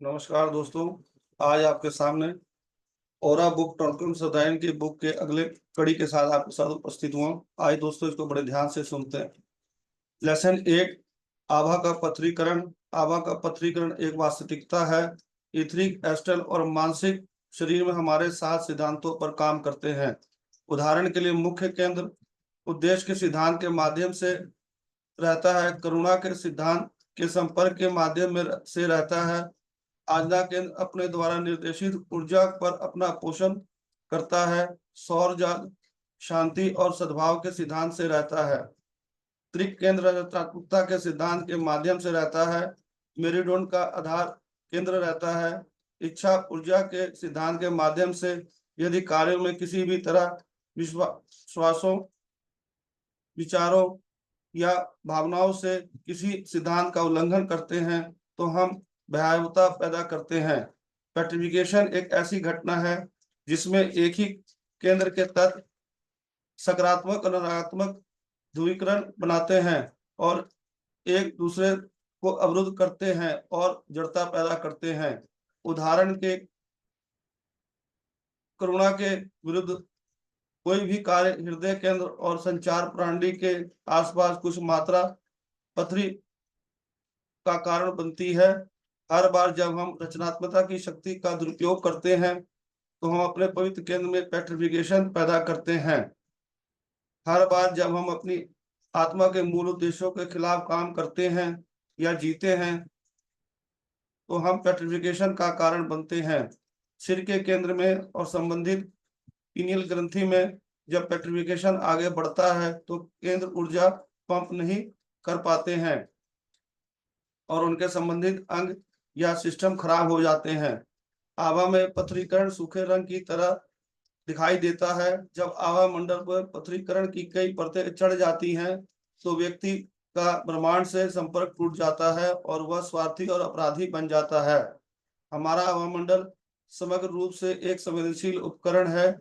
नमस्कार दोस्तों। आज आपके सामने ओरा बुक टॉकिंग सदायन की बुक के अगले कड़ी के साथ आपके साथ उपस्थित हुआ। आइए दोस्तों, इसको बड़े ध्यान से सुनते हैं। लेसन एक, आभा का पत्रीकरण। आभा का पत्रीकरण एक वास्तविकता है। इथरिक, एस्ट्रल और मानसिक शरीर में हमारे 7 सिद्धांतों पर काम करते हैं। उदाहरण के लिए मुख्य केंद्र उद्देश्य के सिद्धांत के माध्यम से रहता है। करुणा के सिद्धांत के संपर्क के माध्यम में से रहता है। आज्ञा केंद्र अपने द्वारा निर्देशित ऊर्जा पर अपना पोषण करता है। सौर जाल शांति और सद्भाव के सिद्धांत से रहता है। त्रिक केंद्र रचनात्मकता के सिद्धांत के माध्यम से रहता है। मेरिडोन का आधार केंद्र रहता है। इच्छा ऊर्जा के सिद्धांत के माध्यम से यदि कार्यों में किसी भी तरह विश्वासों, विचारों या भावनाओं से किसी सिद्धांत का उल्लंघन करते हैं तो हम भयावहता पैदा करते हैं। पेट्रिफिकेशन एक ऐसी घटना है जिसमें एक ही केंद्र के तत्व सकारात्मक और नकारात्मक ध्रुवीकरण बनाते हैं और एक दूसरे को अवरुद्ध करते हैं और जड़ता पैदा करते हैं। उदाहरण के करुणा के विरुद्ध कोई भी कार्य हृदय केंद्र और संचार प्रणाली के आसपास कुछ मात्रा पथरी का कारण बनती है। हर बार जब हम रचनात्मकता की शक्ति का दुरुपयोग करते हैं तो हम अपने पवित्र केंद्र में पेट्रिफिकेशन पैदा करते हैं। हर बार जब हम अपनी आत्मा के मूल उद्देश्यों के खिलाफ काम करते हैं या जीते हैं तो हम पेट्रिफिकेशन का कारण बनते हैं। सिर के केंद्र में और संबंधित पीनियल ग्रंथि में जब पेट्रिफिकेशन आगे बढ़ता है तो केंद्र ऊर्जा पंप नहीं कर पाते हैं और उनके संबंधित अंग या सिस्टम खराब हो जाते हैं। आभा में पथरीकरण सूखे रंग की तरह दिखाई देता है। जब आभा मंडल पर पथरीकरण की कई परतें चढ़ जाती हैं तो व्यक्ति का ब्रह्मांड से संपर्क टूट जाता है और वह स्वार्थी और अपराधी बन जाता है। हमारा आभा मंडल समग्र रूप से एक संवेदनशील उपकरण है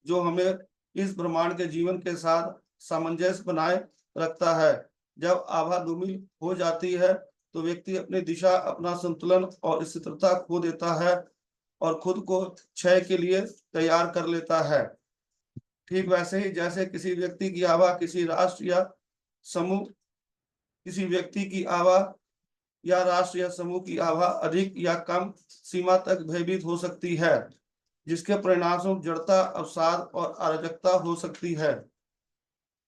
जो हमें इस ब्रह्मांड के जीवन के साथ सामंजस्य बनाए रखता है। जब आभा धूमिल हो जाती है तो व्यक्ति अपनी दिशा, अपना संतुलन और स्थिरता खो देता है और खुद को क्षय के लिए तैयार कर लेता है। ठीक वैसे ही जैसे किसी व्यक्ति की आभा किसी राष्ट्र या समूह किसी व्यक्ति की आभा या राष्ट्र या समूह की आभा अधिक या कम सीमा तक भयभीत हो सकती है, जिसके परिणामस्वरूप जड़ता, अवसाद और अराजकता हो सकती है।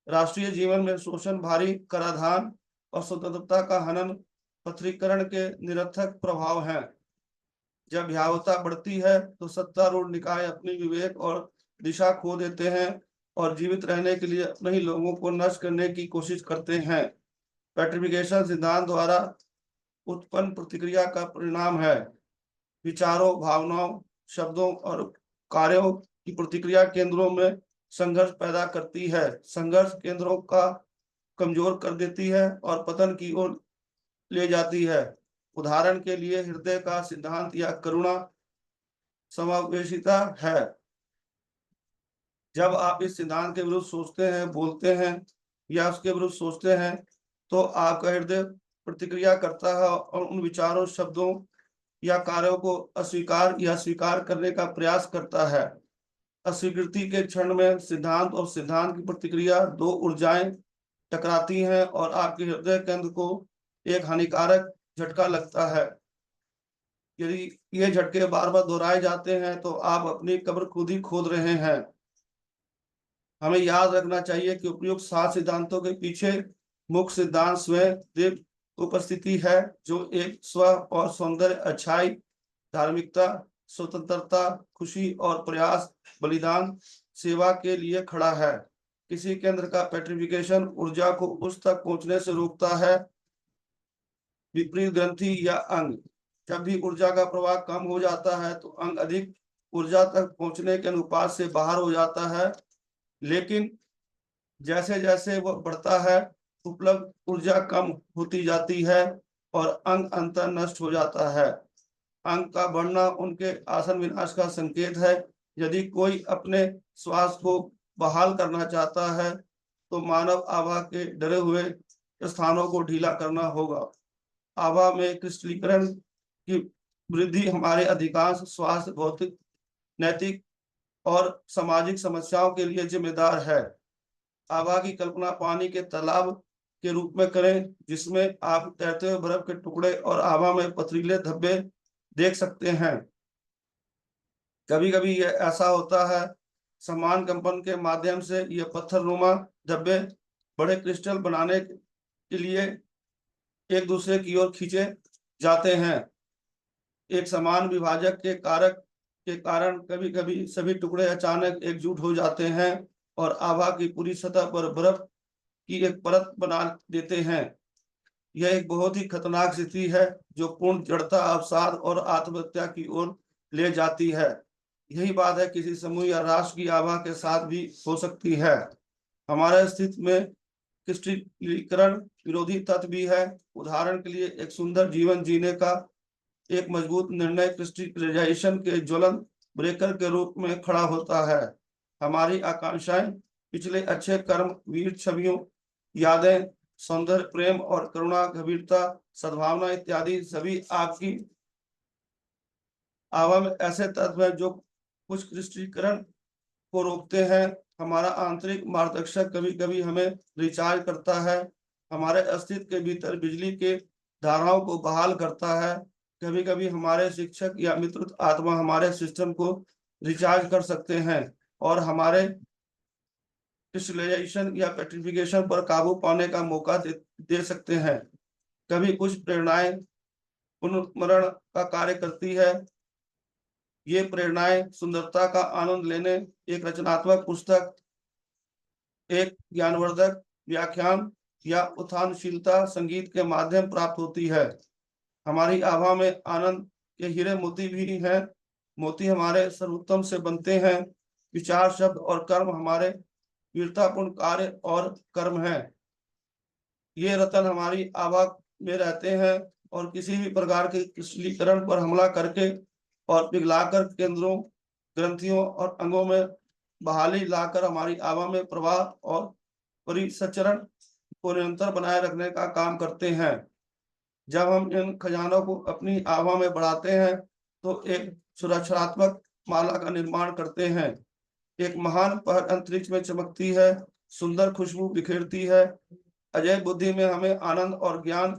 राष्ट्रीय जीवन में शोषण, भारी कराधान और स्वतंत्रता का हनन पथरीकरण के निरर्थक प्रभाव हैं। जब भयावहता बढ़ती है तो सत्तारूढ़ निकाय अपनी विवेक और दिशा खो देते हैं और जीवित रहने के लिए अपने ही लोगों को नष्ट करने की कोशिश करते हैं। पेट्रिफिकेशन सिद्धांत द्वारा उत्पन्न प्रतिक्रिया का परिणाम है। विचारों, भावनाओं, शब्दों और कार्यों की प्रतिक्रिया केंद्रों में संघर्ष पैदा करती है। संघर्ष केंद्रों का कमजोर कर देती है और पतन की ओर ले जाती है। उदाहरण के लिए हृदय का सिद्धांत या करुणा समावेशिता है। जब आप इस सिद्धांत के विरुद्ध सोचते हैं, बोलते हैं या उसके विरुद्ध सोचते हैं तो आपका हृदय प्रतिक्रिया करता है और उन विचारों, शब्दों या कार्यों को अस्वीकार या स्वीकार करने का प्रयास करता है। अस्वीकृति के क्षण में सिद्धांत और सिद्धांत की प्रतिक्रिया, दो ऊर्जाएं टकराती हैं और आपके हृदय केंद्र को एक हानिकारक झटका लगता है। यदि ये झटके बार बार दोहराए जाते हैं तो आप अपनी कब्र खुद ही खोद रहे हैं। हमें याद रखना चाहिए कि उपयुक्त 7 सिद्धांतों के पीछे मुख्य सिद्धांत स्वयं दिव्य उपस्थिति है, जो एक स्व और सौंदर्य, अच्छाई, धार्मिकता, स्वतंत्रता, खुशी और प्रयास, बलिदान, सेवा के लिए खड़ा है। किसी केंद्र का पेट्रिफिकेशन ऊर्जा को उस तक पहुंचने से रोकता है। विपरीत ग्रंथि या अंग, जब भी ऊर्जा का प्रवाह कम हो जाता है तो अंग अधिक ऊर्जा तक पहुंचने के अनुपात से बाहर हो जाता है, लेकिन जैसे जैसे वह बढ़ता है उपलब्ध ऊर्जा कम होती जाती है और अंग अंतर नष्ट हो जाता है। अंग का बढ़ना उनके आसन विनाश का संकेत है। यदि कोई अपने श्वास को बहाल करना चाहता है तो मानव आभा के डरे हुए स्थानों को ढीला करना होगा। आभा में क्रिस्टलीकरण की वृद्धि हमारे अधिकांश स्वास्थ्य, भौतिक, नैतिक और सामाजिक समस्याओं के लिए जिम्मेदार है। आभा की कल्पना पानी के तालाब के रूप में करें, जिसमें आप तैरते हुए बर्फ के टुकड़े और आभा में पथरीले धब्बे देख सकते हैं। कभी कभी यह ऐसा होता है, समान कंपन के माध्यम से यह पत्थरनुमा धब्बे बड़े क्रिस्टल बनाने के लिए एक दूसरे की ओर खींचे जाते हैं। एक समान विभाजक के कारक के कारण कभी कभी सभी टुकड़े अचानक एकजुट हो जाते हैं और आभा की पूरी सतह पर बर्फ की एक परत बना देते हैं। यह एक बहुत ही खतरनाक स्थिति है जो पूर्ण जड़ता, अवसाद और आत्महत्या की ओर ले जाती है। यही बात है किसी समूह या राष्ट्र की आभा के साथ भी हो सकती है। हमारे अस्तित्व में क्रिस्टलीकरण विरोधी तत्व भी है। उदाहरण के लिए एक सुंदर जीवन जीने का एक मजबूत निर्णय क्रिस्टलाइजेशन के ज्वलन ब्रेकर के रूप में खड़ा होता है। हमारी आकांक्षाएं, पिछले अच्छे कर्म, वीर छवियों, यादें, सौंदर्य, प्रेम और करुणा, गंभीरता, सद्भावना इत्यादि सभी आपकी आवा में ऐसे तत्व हैं जो कुछ क्रिस्टलीकरण को रोकते हैं। हमारा आंतरिक मार्गदर्शक कभी कभी हमें रिचार्ज करता है, हमारे अस्तित्व के भीतर बिजली के धाराओं को बहाल करता है। कभी कभी हमारे शिक्षक या मित्र आत्मा हमारे सिस्टम को रिचार्ज कर सकते हैं और हमारे क्रिस्टलाइजेशन या पेट्रिफिकेशन पर काबू पाने का मौका दे सकते हैं। कभी कुछ प्रेरणाएं पुनर्स्मरण का कार्य करती है। ये प्रेरणाएं सुंदरता का आनंद लेने, एक रचनात्मक पुस्तक, एक ज्ञानवर्धक व्याख्यान या उत्थानशीलता संगीत के माध्यम प्राप्त होती है। हमारी आभा में आनंद के हीरे मोती भी हैं। मोती हमारे सर्वोत्तम से बनते हैं। विचार, शब्द और कर्म हमारे वीरतापूर्ण कार्य और कर्म हैं। ये रतन हमारी आभा में रहते हैं और किसी भी प्रकार के क्रिस्टलीकरण पर हमला करके और पिघलाकर केंद्रों, ग्रंथियों और अंगों में बहाली लाकर हमारी आभा में प्रवाह और परिसंचरण को निरंतर बनाए रखने का काम करते हैं। जब हम इन खजानों को अपनी आभा में बढ़ाते हैं तो एक सुरक्षात्मक माला का निर्माण करते हैं। एक महान पहर अंतरिक्ष में चमकती है, सुंदर खुशबू बिखेरती है। अजय बुद्धि में हमें आनंद और ज्ञान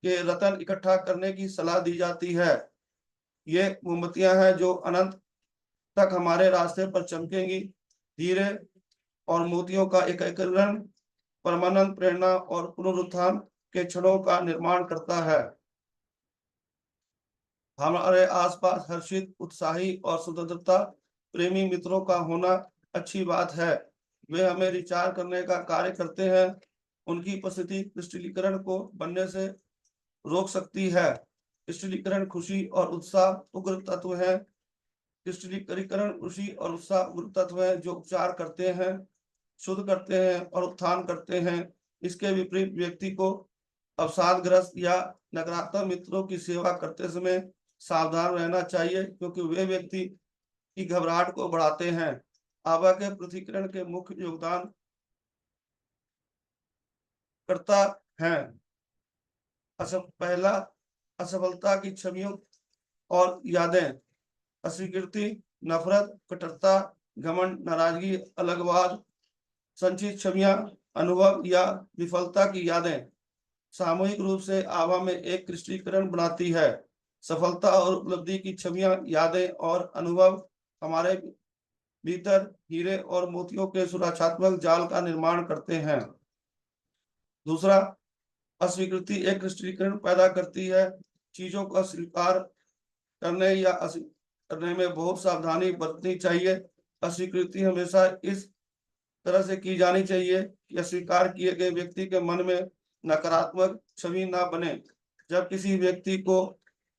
के रतन इकट्ठा करने की सलाह दी जाती है। ये मोमबत्तियां हैं जो अनंत तक हमारे रास्ते पर चमकेंगी। हीरे और मोतियों का एकीकरण परमानंद प्रेरणा और पुनरुत्थान के क्षणों का निर्माण करता है। हमारे आसपास हर्षित, उत्साही और स्वतंत्रता प्रेमी मित्रों का होना अच्छी बात है। वे हमें रिचार्ज करने का कार्य करते हैं। उनकी उपस्थिति क्रिस्टलीकरण को बनने से रोक सकती है। क्रिस्टलीकरण खुशी और उत्साह उग्र तत्व है। क्रिस्टलीकरण खुशी और उत्साह उग्र तत्व है जो उपचार करते हैं, शुद्ध करते हैं और उत्थान करते हैं। इसके विपरीत व्यक्ति को अवसादग्रस्त या नकारात्मक मित्रों की सेवा करते समय सावधान रहना चाहिए, क्योंकि वे व्यक्ति की घबराहट को बढ़ाते हैं। आभा के पृथक्करण के मुख्य योगदान करता है। पहला, असफलता की छवियों और यादें, अस्वीकृति, नफरत, कटुता, घमंड, नाराजगी, अलगवाद, संचित छवियां, अनुभव या विफलता की यादें सामूहिक रूप से आभा में एक क्रिस्टलीकरण बनाती है। सफलता और उपलब्धि की छवियां, यादें और अनुभव हमारे भीतर हीरे और मोतियों के सुरक्षात्मक जाल का निर्माण करते हैं। दूसरा, अस्वीकृति एक क्रिस्टलीकरण पैदा करती है। चीजों को अस्वीकार करने या करने में बहुत सावधानी बरतनी चाहिए। अस्वीकृति हमेशा इस तरह से की जानी चाहिए कि अस्वीकार किए गए व्यक्ति के मन में नकारात्मक छवि ना बने। जब किसी व्यक्ति को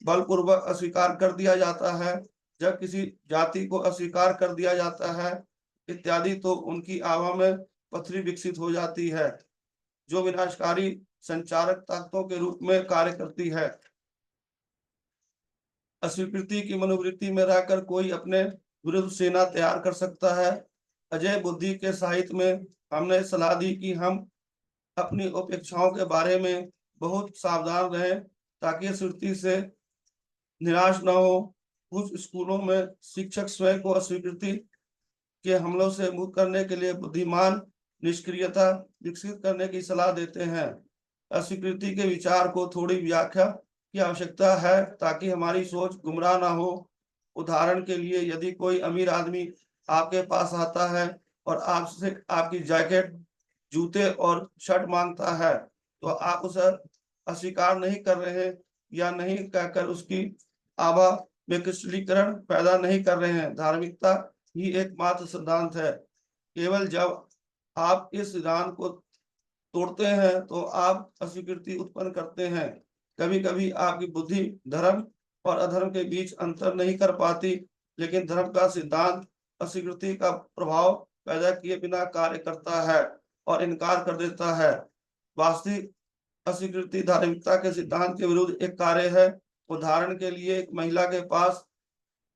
बलपूर्वक अस्वीकार कर दिया जाता है, जब किसी जाति को अस्वीकार कर दिया जाता है इत्यादि, तो उनकी आभा में पथरी विकसित हो जाती है जो विनाशकारी संचारक ताकतों के रूप में कार्य करती है। अस्वीकृति की मनोवृत्ति में रहकर कोई अपने विरुद्ध सेना तैयार कर सकता है। अजय बुद्धि के साहित्य में हमने सलाह दी कि हम अपनी अपेक्षाओं के बारे में बहुत सावधान रहें ताकि स्मृति से निराश न हो। कुछ स्कूलों में शिक्षक स्वयं को अस्वीकृति के हमलों से मुक्त करने के लिए बुद्धिमान निष्क्रियता विकसित करने की सलाह देते हैं। अस्वीकृति के विचार को थोड़ी व्याख्या की आवश्यकता है ताकि हमारी सोच गुमराह ना हो। उदाहरण के लिए, यदि कोई अमीर आदमी आपके पास आता है और आपसे आपकी जैकेट, जूते और शर्ट मांगता है, तो आप उसे अस्वीकार नहीं कर रहे हैं या नहीं कहकर उसकी आभा में क्रिस्टलीकरण पैदा नहीं कर रहे हैं। धार्मिकता ही एकमात्र सिद्धांत है। केवल जब आप इस सिद्धांत को तोड़ते हैं तो आप अस्वीकृति उत्पन्न करते हैं। कभी-कभी आपकी बुद्धि धर्म और अधर्म के बीच अंतर नहीं कर पाती, लेकिन धर्म का सिद्धांत अस्वीकृति का प्रभाव पैदा किए बिना कार्य करता है और इनकार कर देता है। वास्तविक अस्वीकृति धार्मिकता के सिद्धांत के विरुद्ध एक कार्य है। उदाहरण के लिए, एक महिला के पास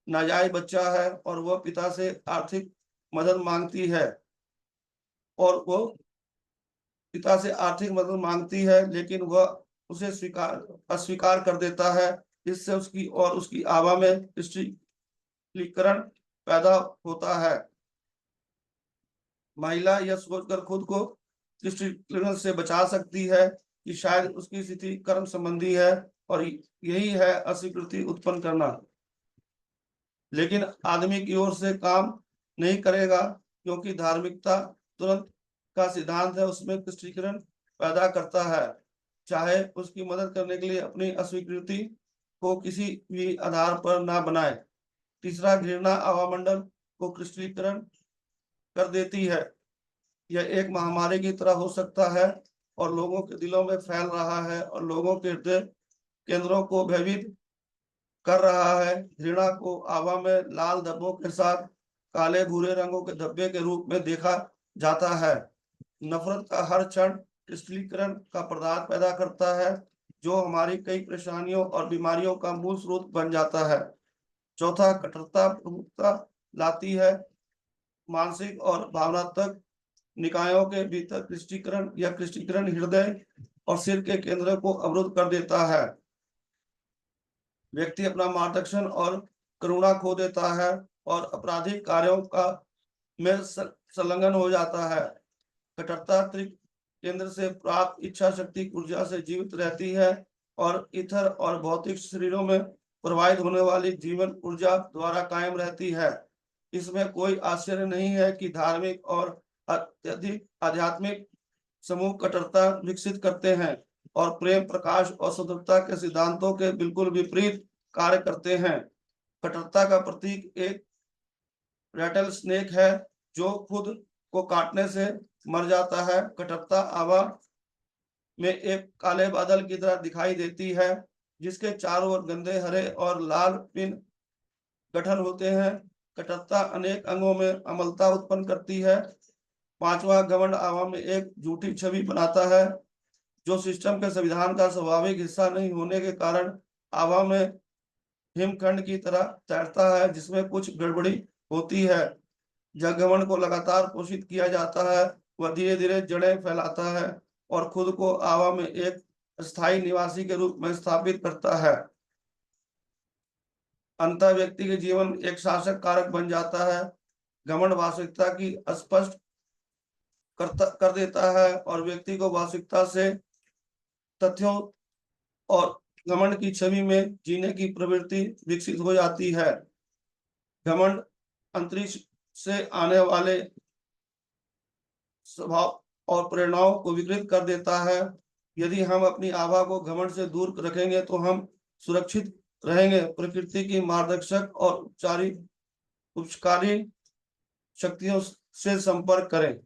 नाजायज बच्चा है और वह पिता से आर्थिक मदद मांगती है और वो पिता से आर्थिक मदद मांगती है, लेकिन वह उसे अस्वीकार कर देता है। इससे उसकी और उसकी आभा में तुष्टीकरण पैदा होता है। महिला यह सोचकर खुद को तुष्टीकरण से बचा सकती है कि शायद उसकी स्थिति कर्म संबंधी है और यही है अस्वीकृति उत्पन्न करना। लेकिन आदमी की ओर से काम नहीं करेगा, क्योंकि धार्मिकता तुरंत का सिद्धांत है, उसमें तुष्टीकरण पैदा करता है, चाहे उसकी मदद करने के लिए अपनी अस्वीकृति को किसी भी आधार पर ना बनाए। तीसरा, घृणा आवामंडल को क्रिस्टलीकरण कर देती है। यह एक महामारी की तरह हो सकता है और लोगों के दिलों में फैल रहा है और लोगों के हृदय केंद्रों को भयभीत कर रहा है। घृणा को आवा में लाल धब्बों के साथ काले भूरे रंगों के धब्बे के रूप में देखा जाता है। नफरत का हर क्षण क्रिस्टलीकरण का पदार्थ पैदा करता है, जो हमारी कई परेशानियों और बीमारियों का मूल स्रोत बन जाता है। चौथा, कठोरता प्रमुखता लाती है। मानसिक और भावनात्मक निकायों के भीतर क्रिस्टीकरण या क्रिस्टीकरण हृदय और सिर के केंद्र को अवरुद्ध कर देता है। व्यक्ति अपना मार्गदर्शन और करुणा खो देता है और आपराधिक कार्यों का में संलग्न हो जाता है। कठोरता केंद्र से प्राप्त इच्छा शक्ति ऊर्जा से जीवित रहती है और इथर और भौतिक शरीरों में प्रवाहित होने वाली जीवन ऊर्जा द्वारा कायम रहती है। इसमें कोई आश्चर्य नहीं है कि धार्मिक और अत्यधिक आध्यात्मिक समूह कट्टरता विकसित करते हैं और प्रेम, प्रकाश और स्वतंत्रता के सिद्धांतों के बिल्कुल विपरीत कार्य करते हैं। कट्टरता का प्रतीक एक रैटल स्नेक है जो खुद को काटने से मर जाता है। कट्टरता आवा में एक काले बादल की तरह दिखाई देती है, जिसके चारों ओर गंदे हरे और लाल पिन गठन होते हैं। कट्टरता अनेक अंगों में अमलता उत्पन्न करती है। पांचवा, घमंड आवा में एक झूठी छवि बनाता है, जो सिस्टम के संविधान का स्वाभाविक हिस्सा नहीं होने के कारण आवा में हिमखंड की तरह तैरता है, जिसमें कुछ गड़बड़ी होती है। जब घमंड को लगातार पोषित किया जाता है, वह धीरे धीरे जड़ें फैलाता है और खुद को आवा में एक स्थायी निवासी के रूप में स्थापित करता है। अंतः व्यक्ति के जीवन एक शासक कारक बन जाता है। घमंड वास्तविकता की अस्पष्ट कर देता है और व्यक्ति को वास्तविकता से तथ्यों और घमंड की छवि में जीने की प्रवृत्ति विकसित हो जाती है। घमंड अंतरिक्ष से आने वाले स्वभाव और प्रेरणाओं को विकृत कर देता है। यदि हम अपनी आभा को घमंड से दूर रखेंगे तो हम सुरक्षित रहेंगे। प्रकृति की मार्गदर्शक और उपकारी शक्तियों से संपर्क करें।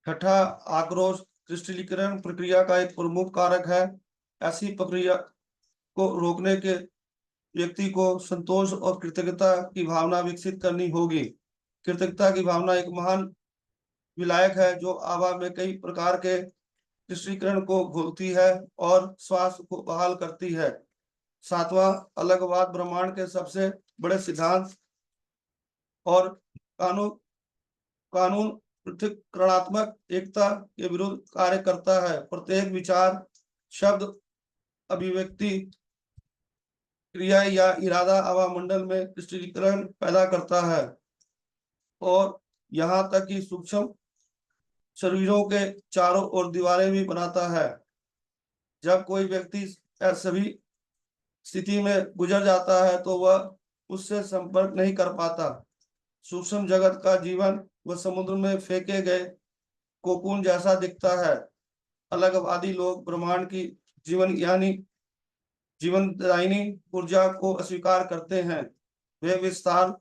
छठा, आक्रोश क्रिस्टलीकरण प्रक्रिया का एक प्रमुख कारक है। ऐसी प्रक्रिया को रोकने के व्यक्ति को संतोष और कृतज्ञता की भावना विकसित करनी होगी। कृतज्ञता की भावना एक महान विलायक है जो आभा में कई प्रकार के क्रिस्टलीकरण को घोलती है और श्वास को बहाल करती है। सातवां, अलगवाद ब्रह्मांड के सबसे बड़े सिद्धांत और कानून पृथक्करणात्मक एकता के विरुद्ध कार्य करता है। प्रत्येक विचार शब्द, अभिव्यक्ति, क्रिया या इरादा आभा मंडल में क्रिस्टलीकरण पैदा करता है और यहाँ तक कि सूक्ष्म शरीरों के चारों ओर दीवारें भी बनाता है। जब कोई व्यक्ति सभी स्थिति में गुजर जाता है तो वह उससे संपर्क नहीं कर पाता। सूक्ष्म जगत का जीवन वह समुद्र में फेंके गए कोकून जैसा दिखता है। अलगवादी लोग ब्रह्मांड की जीवनदायिनी ऊर्जा को अस्वीकार करते हैं। वे विस्तार,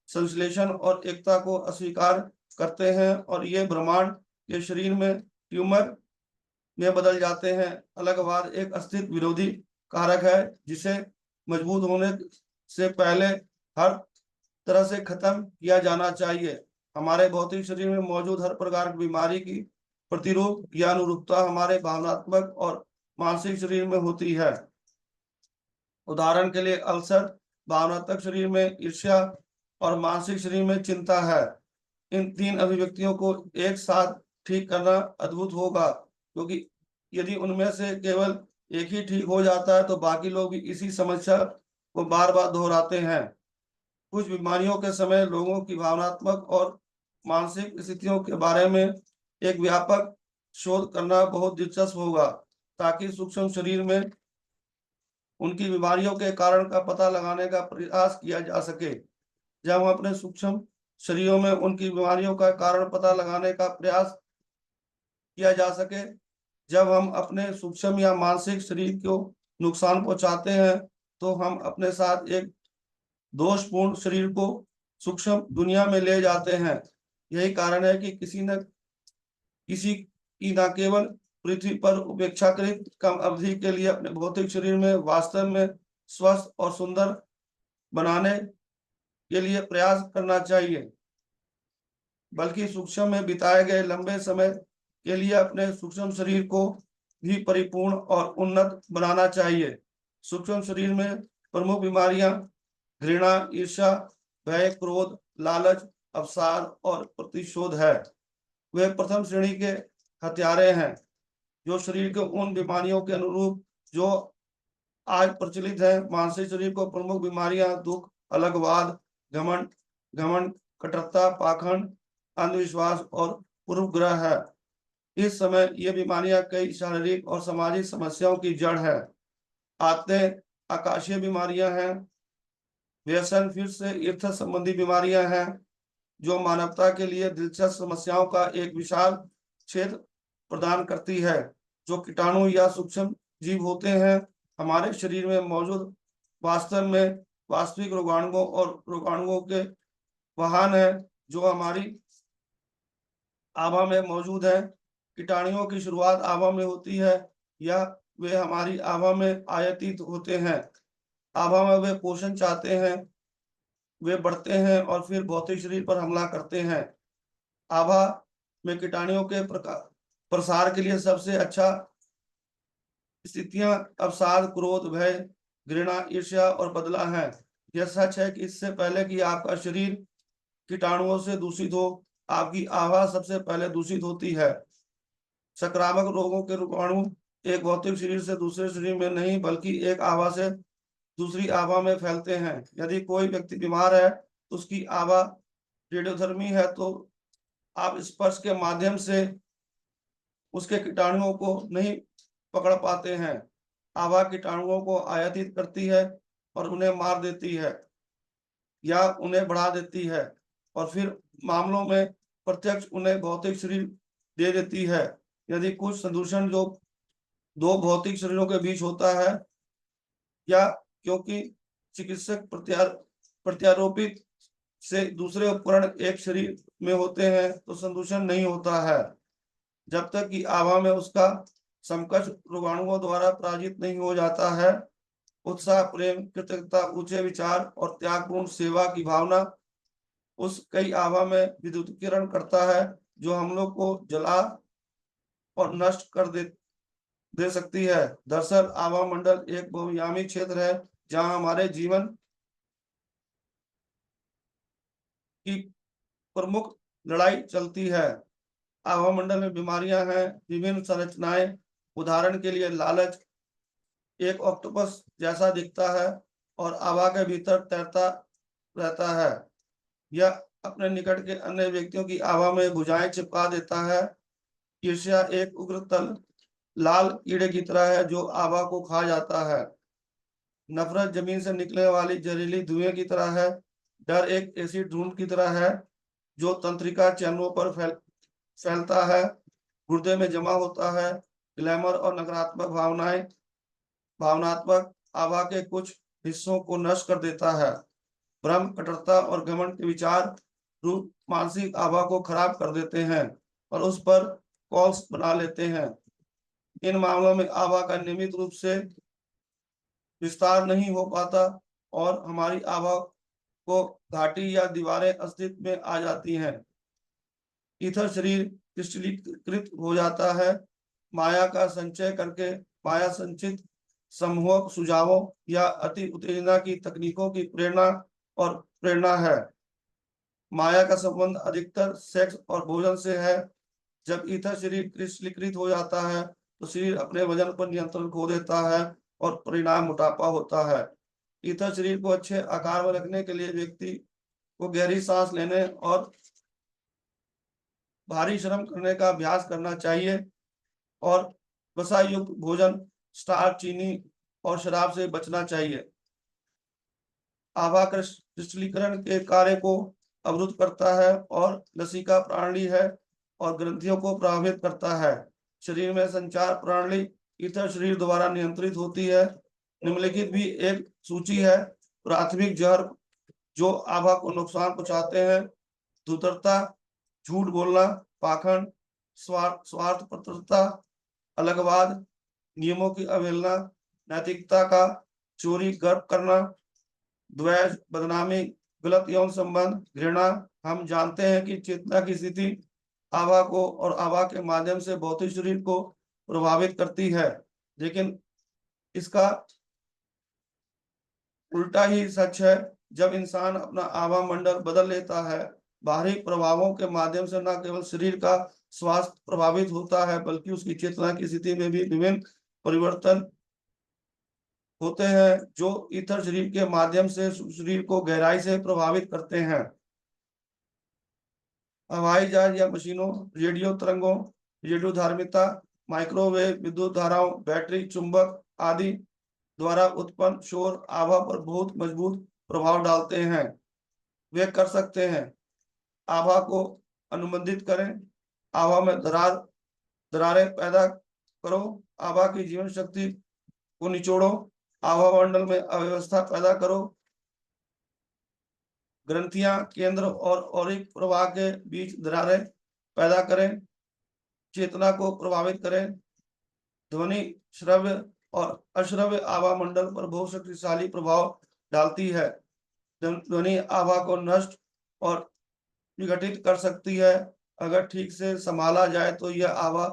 संश्लेषण और एकता को अस्वीकार करते हैं और ये ब्रह्मांड के शरीर में ट्यूमर में बदल जाते हैं। अलगवाद एक अस्तित्व विरोधी कारक है जिसे मजबूत होने से पहले हर तरह से खत्म किया जाना चाहिए। हमारे भौतिक शरीर में मौजूद हर प्रकार की बीमारी की प्रतिरूप या अनुरूपता हमारे भावनात्मक और मानसिक शरीर में होती है। उदाहरण के लिए अल्सर भावनात्मक शरीर में ईर्ष्या और मानसिक शरीर में चिंता है। इन तीन अभिव्यक्तियों को एक साथ ठीक करना अद्भुत होगा, क्योंकि यदि उनमें से केवल एक ही ठीक हो जाता है तो बाकी लोग भी इसी समस्या को बार बार दोहराते हैं। कुछ बीमारियों के समय लोगों की भावनात्मक और मानसिक स्थितियों के बारे में एक व्यापक शोध करना बहुत दिलचस्प होगा, ताकि सूक्ष्म शरीर में उनकी बीमारियों के कारण का पता लगाने का प्रयास किया जा सके। जब हम अपने सूक्ष्म शरीरों में उनकी बीमारियों का कारण पता लगाने का प्रयास किया जा सके, जब हम अपने सूक्ष्म या मानसिक शरीर को नुकसान पहुंचाते हैं तो हम अपने साथ एक दोषपूर्ण शरीर को सूक्ष्म दुनिया में ले जाते हैं। यही कारण है कि किसी की न केवल पृथ्वी पर उपेक्षाकृत कम अवधि के लिए अपने भौतिक शरीर में वास्तव में स्वस्थ और सुंदर बनाने के लिए प्रयास करना चाहिए, बल्कि सूक्ष्म में बिताए गए लंबे समय के लिए अपने सूक्ष्म शरीर को भी परिपूर्ण और उन्नत बनाना चाहिए। सूक्ष्म शरीर में प्रमुख बीमारियां घृणा, ईर्ष्या, भय, क्रोध, लालच, अवसाद और प्रतिशोध है। वे प्रथम श्रेणी के हत्यारे हैं जो शरीर के उन बीमारियों के अनुरूप जो आज प्रचलित है। मानसिक शरीर को प्रमुख बीमारियां दुख, अलगवाद, घमंड घमंड कटुता, पाखंड, अंधविश्वास और पूर्वग्रह है। इस समय ये बीमारियां कई शारीरिक और सामाजिक समस्याओं की जड़ है। आत्म आकाशीय बीमारियां हैं। व्यसन, फिर से ईर्थ संबंधी बीमारियां हैं जो मानवता के लिए दिलचस्प समस्याओं का एक विशाल क्षेत्र प्रदान करती है। जो कीटाणु या सूक्ष्म जीव होते हैं हमारे शरीर में मौजूद, वास्तव में वास्तविक रोगाणुओं और रोगाणुओं के वाहन है जो हमारी आभा में मौजूद है। कीटाणुओं की शुरुआत आभा में होती है या वे हमारी आभा में आयातित होते हैं। आभा में वे पोषण चाहते हैं, वे बढ़ते हैं और फिर भौतिक शरीर पर हमला करते हैं। आभा में कीटाणुओं के प्रसार के लिए सबसे अच्छा स्थितियां अवसाद, क्रोध, भय, घृणा, ईर्ष्या और बदला है। यह सच है कि इससे पहले कि आपका शरीर कीटाणुओं से दूषित हो, आपकी आभा सबसे पहले दूषित होती है। संक्रामक रोगों के रोगाणु एक भौतिक शरीर से दूसरे शरीर में नहीं बल्कि एक आभा से दूसरी आभा में फैलते हैं। यदि कोई व्यक्ति बीमार है, उसकी आभा रेडियोधर्मी है, तो आप स्पर्श के माध्यम से उसके कीटाणुओं को नहीं पकड़ पाते हैं। आभा कीटाणुओं को आयातित करती है और उन्हें मार देती है या उन्हें बढ़ा देती है और फिर मामलों में प्रत्यक्ष उन्हें भौतिक शरीर दे देती है। यदि कुछ संदूषण जो दो भौतिक शरीरों के बीच होता है या क्योंकि चिकित्सक प्रत्यारोपित से दूसरे उपकरण एक शरीर में होते हैं तो संदूषण नहीं होता है, जब तक कि आभा में उसका समकक्ष रोगाणुओं द्वारा पराजित नहीं हो जाता है। उत्साह, प्रेम, कृतज्ञता, ऊंचे विचार और त्यागपूर्ण सेवा की भावना उस कई आभा में विद्युतीकरण करता है जो हम लोग को जला और नष्ट कर दे सकती है। दरअसल आभा मंडल एक बहुआयामी क्षेत्र है जहां हमारे जीवन की प्रमुख लड़ाई चलती है। आभा मंडल में बीमारियां हैं, विभिन्न संरचनाएं उदाहरण के लिए लालच एक ऑक्टोपस जैसा दिखता है और आभा के भीतर तैरता रहता है। यह अपने निकट के अन्य व्यक्तियों की आभा में भुजाएं चिपका देता है। ईर्ष्या एक उग्र तल लाल कीड़े की तरह है जो आभा को खा जाता है। नफरत जमीन से निकलने वाली जहरीली धुएं की तरह है। डर एक एसिड धूंध की तरह है जो तंत्रिका चैनलों पर फैलता है, गुर्दे में जमा होता है। ग्लैमर और नकारात्मक भावनात्मक आभा के कुछ हिस्सों को नष्ट कर देता है। भ्रम, कटुता और घमंड के विचार रूप मानसिक आभा को खराब कर देते हैं और उस पर कॉल्स बना लेते हैं। इन मामलों में आभा का नियमित रूप से विस्तार नहीं हो पाता और हमारी आभा को घाटी या दीवारें अस्तित्व में आ जाती हैं। ईथर शरीर क्रिस्टलीकृत हो जाता है। माया का संचय करके माया संचित समूहक सुझावों या अति उत्तेजना की तकनीकों की प्रेरणा है। माया का संबंध अधिकतर सेक्स और भोजन से है। जब ईथर शरीर क्रिस्टलीकृत हो जाता है तो शरीर अपने वजन पर नियंत्रण खो देता है और परिणाम मोटापा होता है। ईथर शरीर को अच्छे आकार में रखने के लिए व्यक्ति को गहरी सांस लेने और भारी श्रम करने का अभ्यास करना चाहिए और वसा युक्त भोजन, स्टार्च, चीनी और शराब से बचना चाहिए। आभा क्रिस्टलीकरण के कार्य को अवरुद्ध करता है और लसिका प्रणाली है और ग्रंथियों को प्रभावित करता है। शरीर में संचार प्रणाली ईथर शरीर द्वारा नियंत्रित होती है। निम्नलिखित भी एक सूची है। प्राथमिक जहर जो आभा को नुकसान पहुंचाते हैं: धूर्तता, झूठ बोलना, पाखंड, स्वार्थपरता, अलगवाद, नियमों की अवहेलना, नैतिकता का चोरी, गर्व करना, द्वेष, बदनामी, गलत यौन संबंध, घृणा। हम जानते हैं कि चेतना की स्थिति आभा को और आभा के माध्यम से भौतिक शरीर को प्रभावित करती है, लेकिन इसका उल्टा ही सच है। जब इंसान अपना आभा मंडल बदल लेता है, बाहरी प्रभावों के माध्यम से न केवल शरीर का स्वास्थ्य प्रभावित होता है बल्कि उसकी चेतना की स्थिति में भी विभिन्न परिवर्तन होते हैं जो ईथर शरीर के माध्यम से शरीर को गहराई से प्रभावित करते हैं। हवाई जहाज या मशीनों, रेडियो तरंगों, रेडियो धार्मिकता, माइक्रोवेव, विद्युत धाराओं, बैटरी, चुंबक आदि द्वारा उत्पन्न शोर आभा पर बहुत मजबूत प्रभाव डालते हैं। वे कर सकते हैं आभा को अनुबंधित करें, आभा में दरारें पैदा करो, आभा की जीवन शक्ति को निचोड़ो, आभा मंडल में अव्यवस्था पैदा करो, ग्रंथियां, केंद्र और औरिक प्रवाह के बीच दरारें पैदा करें, चेतना को प्रभावित करें। ध्वनि, श्रव्य और अश्रव्य आभा मंडल पर बहुत शक्तिशाली प्रभाव डालती है। ध्वनि आभा को नष्ट और विघटित कर सकती है। अगर ठीक से संभाला जाए तो यह आभा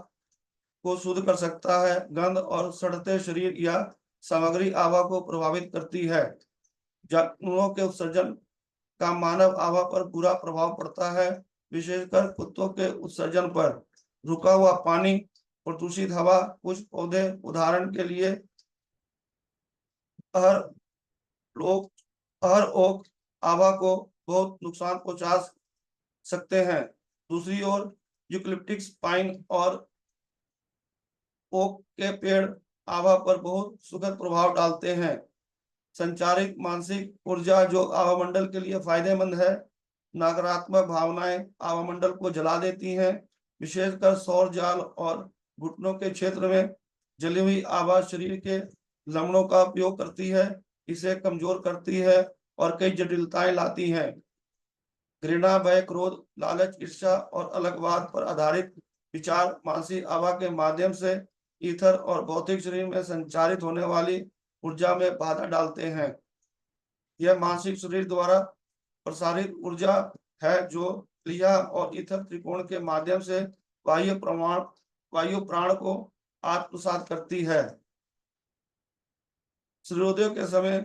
को शुद्ध कर सकता है। गंध और सड़ते शरीर या सामग्री आभा को प्रभावित करती है। जानवरों के उत्सर्जन का मानव आभा पर बुरा प्रभाव पड़ता है, विशेषकर कुत्तों के उत्सर्जन पर। रुका हुआ पानी, प्रदूषित हवा, कुछ पौधे, उदाहरण के लिए हर ओक आभा को बहुत नुकसान पहुंचा सकते हैं। दूसरी ओर यूकलिप्टिक्स, पाइन और ओक के पेड़ आभा पर बहुत सुखद प्रभाव डालते हैं। संचारित मानसिक ऊर्जा जो आवामंडल के लिए फायदेमंद है। नकारात्मक भावनाएं आवामंडल को जला देती हैं, विशेषकर सौर जाल और घुटनों के क्षेत्र में। जली हुई आभा शरीर के लवणों का उपयोग करती है, इसे कमजोर करती है और कई जटिलताएं लाती हैं। घृणा, भय, क्रोध, लालच, ईर्ष्या और अलगवाद पर आधारित विचार मानसिक आभा के माध्यम से ईथर और भौतिक शरीर में संचारित होने वाली ऊर्जा में बाधा डालते हैं। यह मानसिक शरीर द्वारा प्रसारित ऊर्जा है जो क्रिया और ईथर त्रिकोण के माध्यम से वायु प्राण को आत्मसात करती है। सूर्योदय के समय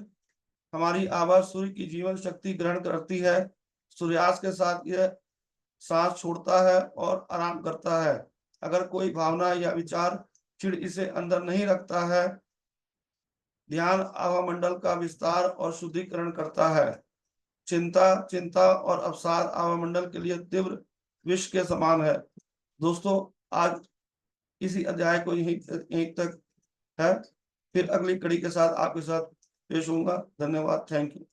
हमारी आभा सूर्य की जीवन शक्ति ग्रहण करती है। सूर्यास्त के साथ यह सांस छोड़ता है और आराम करता है। अगर कोई भावना या विचार चिड़ इसे अंदर नहीं रखता है। ध्यान आवामंडल का विस्तार और शुद्धिकरण करता है। चिंता और अवसाद आवामंडल के लिए तीव्र विष के समान है। दोस्तों, आज इसी अध्याय को यहीं तक है। फिर अगली कड़ी के साथ आपके साथ पेश होऊंगा। धन्यवाद। Thank you.